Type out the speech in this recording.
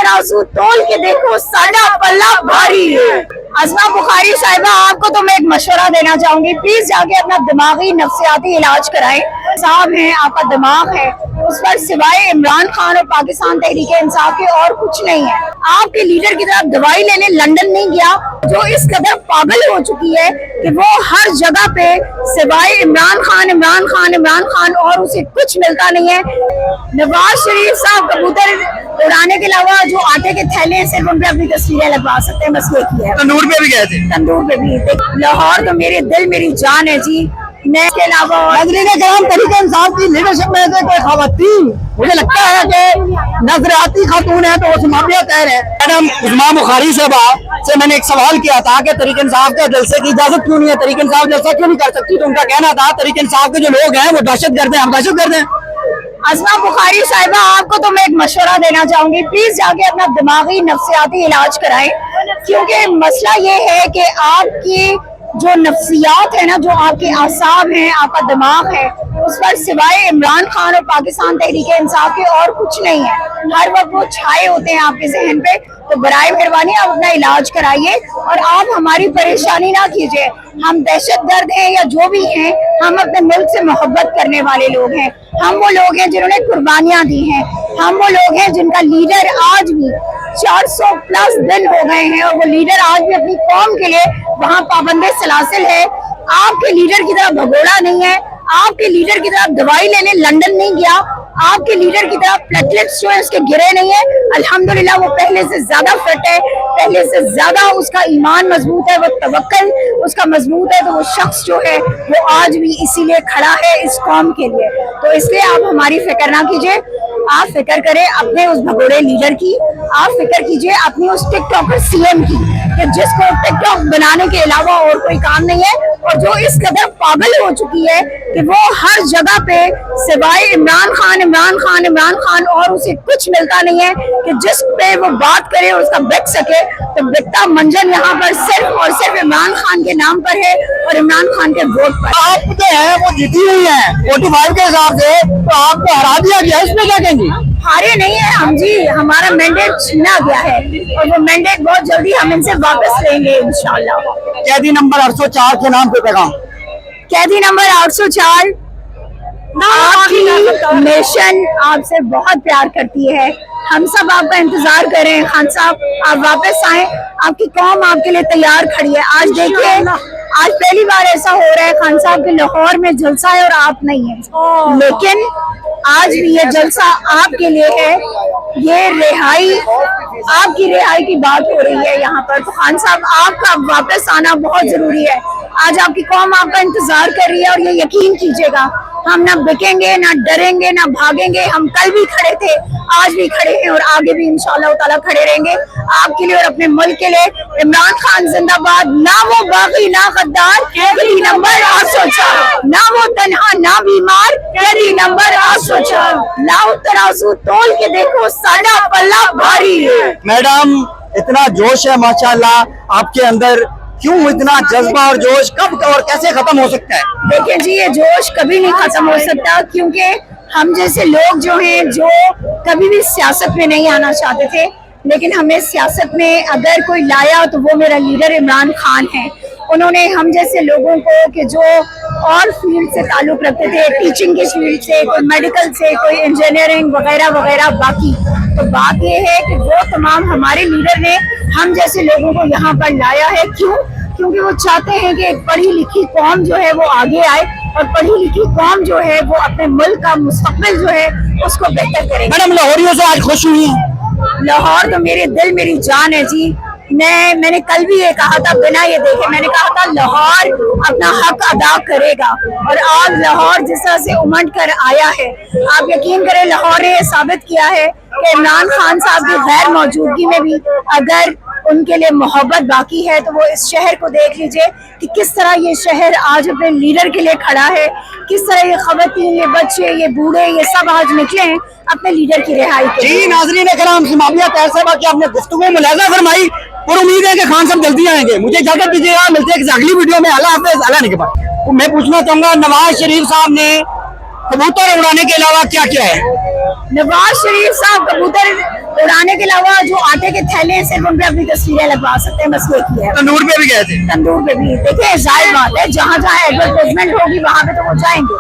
तराजू तोल के देखो साडा पल्ला भारी है। अज़मा बुखारी साहिबा, आपको तो मैं एक मशवरा देना चाहूंगी, प्लीज जाके अपना दिमागी नफ्सियाती इलाज कराएं। साहब है, आपका दिमाग है, उस पर सिवाय इमरान खान और पाकिस्तान तहरीक इंसाफ के और कुछ नहीं है। आपके लीडर की तरफ दवाई लेने लंदन नहीं गया, जो इस कदर पागल हो चुकी है कि वो हर जगह पे सिवाय इमरान खान इमरान खान इमरान खान और उसे कुछ मिलता नहीं है। नवाज शरीफ साहब कबूतर उड़ाने के अलावा जो आटे के थैले सिर्फ उन पे अपनी तस्वीरें लगवा सकते हैं, बस ये की है। तंदूर पे भी गए थे? तंदूर पे भी। लाहौर तो मेरे दिल मेरी जान है जी। इसके अलावा तरीके इंसाफ की लीडरशिप में से कोई खवातीन, मुझे लगता है कि नजरियाती खातून है तो वो समाबिया तैर है। मैडम उज़मा बुखारी साहबा से मैंने एक सवाल किया था कि तरीके इंसाफ के जलसे की इजाजत क्यों नहीं है, तरीके इंसाफ जलसा क्यों नहीं कर सकती, तो उनका कहना था तरीके इंसाफ के जो लोग हैं वो दहशतगर्द हैं, हम दहशतगर्द हैं। अज़मा बुखारी साहिबा, आपको तो मैं एक मशवरा देना चाहूंगी, प्लीज जाके अपना दिमागी नफ्सियाती इलाज कराएं, क्योंकि मसला ये है कि आपकी जो नफ्सियात है ना, जो आपके आसाब हैं, आपका दिमाग है, उस पर सिवाय इमरान खान और पाकिस्तान तहरीक इंसाफ के और कुछ नहीं है। हर वक्त वो छाए होते हैं आपके जहन पे। तो बराए मेहरबानी आप अपना इलाज कराइए और आप हमारी परेशानी ना कीजिए। हम दहशतगर्द हैं या जो भी हैं, हम अपने मुल्क से मोहब्बत करने वाले लोग हैं। हम वो लोग हैं जिन्होंने कुर्बानियां दी हैं। हम वो लोग हैं जिनका लीडर आज भी 400 प्लस दिन हो गए हैं और वो लीडर आज भी अपनी कौम के लिए वहाँ पाबंदे सलासिल है। आपके लीडर की तरह भगोड़ा नहीं है, आपके लीडर की तरफ दवाई लेने लंदन नहीं गया, आपके लीडर की तरफ प्लेटलेट्स जो है उसके गिरे नहीं है। अल्हम्दुलिल्लाह वो पहले से ज्यादा फिट है, पहले से ज्यादा उसका ईमान मजबूत है, वो तवक्कल उसका मजबूत है। तो वो शख्स जो है वो आज भी इसीलिए खड़ा है इस कौम के लिए। तो इसलिए आप हमारी फिक्र ना कीजिए, आप फिक्र करें अपने उस भगोड़े लीडर की, आप फिक्र कीजिए अपनी उस टिकटॉकर सीएम की, कि जिसको टिकटॉक बनाने के अलावा और कोई काम नहीं है और जो इस कदर पागल हो चुकी है कि वो हर जगह पे सिवाय इमरान खान इमरान खान इमरान खान और उसे कुछ मिलता नहीं है कि जिस पे वो बात करे और उसका बिक सके। तो बिकता मंजन यहाँ पर सिर्फ और सिर्फ इमरान खान के नाम पर है और इमरान खान के वोट पर। आप जो है वो जीती हुई है 45 के हिसाब से, तो आपको हरा दिया गया, इसमें क्या कहेंगी? हारे नहीं है हम जी, हमारा मैंडेट छीना गया है और वो मैंडेट बहुत जल्दी हम इनसे वापस लेंगे इंशाल्लाह। कैदी नंबर 804 के नाम पे पैगाम। कैदी नंबर 804, आपकी नेशन आपसे बहुत प्यार करती है, हम सब आपका इंतजार कर रहे हैं। खान साहब आप वापस आए, आपकी कौम आपके लिए तैयार खड़ी है। आज देखिए, आज पहली बार ऐसा हो रहा है खान साहब के लाहौर में जलसा है और आप नहीं है, लेकिन आज भी ये जलसा आपके लिए है। ये रिहाई, आपकी रिहाई की बात हो रही है यहाँ पर। तो खान साहब आपका वापस आना बहुत जरूरी है। आज आपकी कौम आपका इंतजार कर रही है और ये यकीन कीजिएगा हम ना बिकेंगे, ना डरेंगे, ना भागेंगे। हम कल भी खड़े थे, आज भी खड़े हैं और आगे भी इंशाअल्लाह ताला खड़े रहेंगे आपके लिए और अपने मुल्क के लिए। इमरान खान जिंदाबाद, ना वो बागी ना गद्दार, कैदी नंबर 804, ना वो तन्हा ना बीमार, कैदी नंबर 804। लाओ तराजू तोल के देखो साडा पल्ला भारी है। मैडम इतना जोश है माशाल्लाह आपके अंदर, क्यों इतना जज्बा और जोश, कब और कैसे खत्म हो सकता है? देखिए जी, ये जोश कभी नहीं खत्म हो सकता, क्योंकि हम जैसे लोग जो हैं, जो कभी भी सियासत में नहीं आना चाहते थे, लेकिन हमें सियासत में अगर कोई लाया तो वो मेरा लीडर इमरान खान है। उन्होंने हम जैसे लोगों को कि जो और फील्ड से ताल्लुक रखते थे, टीचिंग की फील्ड से, कोई मेडिकल से, कोई इंजीनियरिंग वगैरह वगैरह, बाकी तो बात ये है कि वो तमाम हमारे लीडर ने हम जैसे लोगों को यहाँ पर लाया है। क्यों? क्योंकि वो चाहते हैं कि एक पढ़ी लिखी कौम जो है वो आगे आए और पढ़ी लिखी कौम जो है वो अपने मुल्क का मुस्तकबिल जो है उसको बेहतर करेगी। मैडम लाहौरियों से आज खुश हुई हैं? लाहौर तो मेरे दिल मेरी जान है जी। मैंने कल भी ये कहा था, बिना ये देखे मैंने कहा था लाहौर अपना हक अदा करेगा और आज लाहौर जिस तरह से उमड़ कर आया है, आप यकीन करें लाहौर ने साबित किया है कि इमरान खान साहब की गैर मौजूदगी में भी अगर उनके लिए मोहब्बत बाकी है तो वो इस शहर को देख लीजिए कि किस तरह ये शहर आज अपने लीडर के लिए खड़ा है, किस तरह ये खवातीन, ये बच्चे, ये बूढ़े, ये सब आज निकले हैं अपने लीडर की रिहाई के लिए। जी नाज़रीन कराम, समाबिया तैर साहबा की आपने गुफ्तगू मुलाज़ा फरमाई और उम्मीद है कि खान साहब जल्दी आएंगे। मुझे इजाजत दीजिएगा, मिलते हैं अगली वीडियो में। अल्लाह हाफ़िज़। अल्लाह ने के बाद तो मैं पूछना चाहूंगा, नवाज शरीफ साहब ने कबूतर उड़ाने के अलावा क्या क्या है? नवाज शरीफ साहब कबूतर उड़ाने के अलावा जो आटे के थैले हैं सिर्फ उन पे अपनी तस्वीरें लगवा सकते हैं, बस ये की है। तंदूर पे भी गए थे। तंदूर पे भी देखिए जाहिर बात है जहाँ जहाँ एडवर्टाइजमेंट होगी वहाँ पे तो वो जाएंगे।